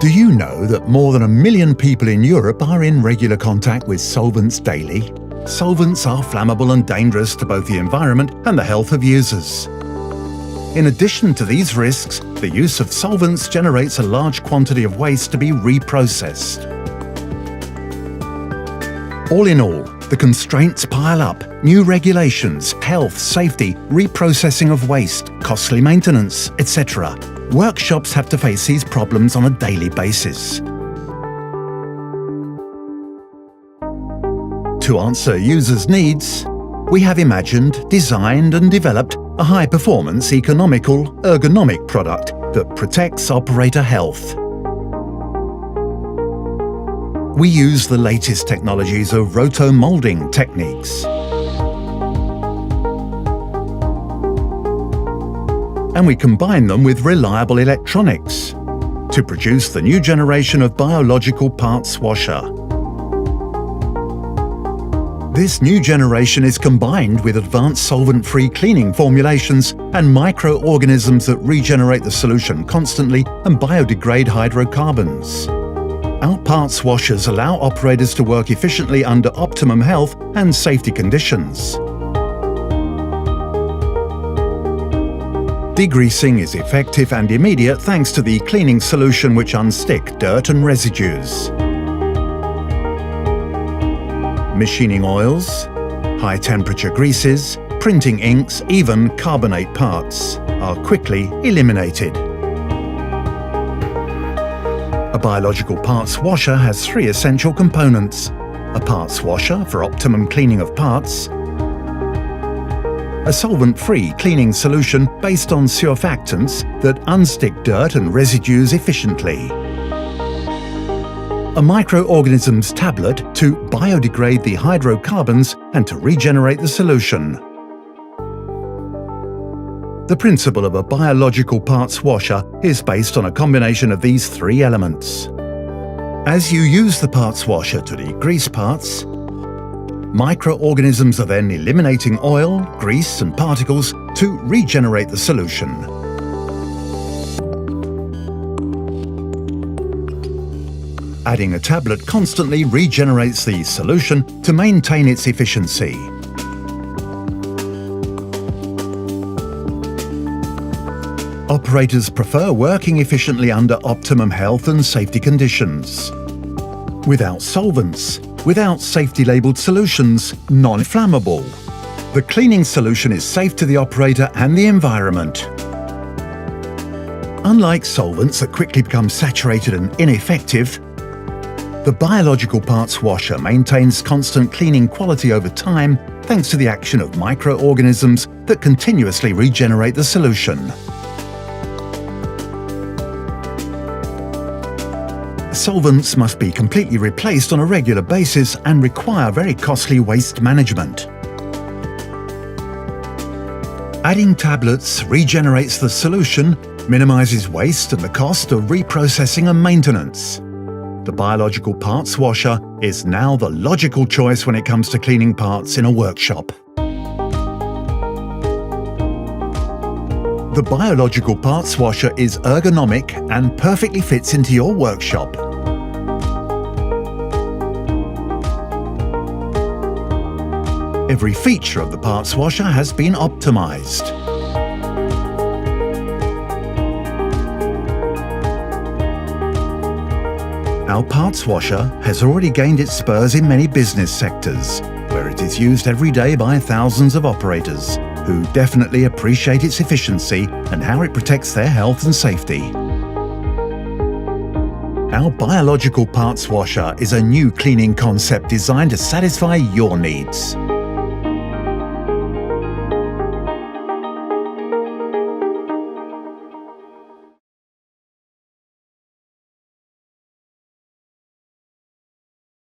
Do you know that more than 1 million people in Europe are in regular contact with solvents daily? Solvents are flammable and dangerous to both the environment and the health of users. In addition to these risks, the use of solvents generates a large quantity of waste to be reprocessed. All in all, the constraints pile up: new regulations, health, safety, reprocessing of waste, costly maintenance, etc. Workshops have to face these problems on a daily basis. To answer users' needs, we have imagined, designed and developed a high-performance, economical, ergonomic product that protects operator health. We use the latest technologies of roto-molding techniques. And we combine them with reliable electronics to produce the new generation of biological parts washer. This new generation is combined with advanced solvent-free cleaning formulations and microorganisms that regenerate the solution constantly and biodegrade hydrocarbons. Our parts washers allow operators to work efficiently under optimum health and safety conditions. Degreasing is effective and immediate thanks to the cleaning solution which unstick dirt and residues. Machining oils, high-temperature greases, printing inks, even carbonate parts are quickly eliminated. A biological parts washer has 3 essential components: a parts washer for optimum cleaning of parts, a solvent-free cleaning solution based on surfactants that unstick dirt and residues efficiently, a microorganisms tablet to biodegrade the hydrocarbons and to regenerate the solution. The principle of a biological parts washer is based on a combination of these 3 elements. As you use the parts washer to degrease parts, microorganisms are then eliminating oil, grease and particles to regenerate the solution. Adding a tablet constantly regenerates the solution to maintain its efficiency. Operators prefer working efficiently under optimum health and safety conditions. Without solvents, without safety-labelled solutions, non-flammable. The cleaning solution is safe to the operator and the environment. Unlike solvents that quickly become saturated and ineffective, the biological parts washer maintains constant cleaning quality over time thanks to the action of microorganisms that continuously regenerate the solution. Solvents must be completely replaced on a regular basis and require very costly waste management. Adding tablets regenerates the solution, minimizes waste and the cost of reprocessing and maintenance. The biological parts washer is now the logical choice when it comes to cleaning parts in a workshop. The biological parts washer is ergonomic and perfectly fits into your workshop. Every feature of the parts washer has been optimized. Our parts washer has already gained its spurs in many business sectors, where it is used every day by thousands of operators, who definitely appreciate its efficiency and how it protects their health and safety. Our biological parts washer is a new cleaning concept designed to satisfy your needs.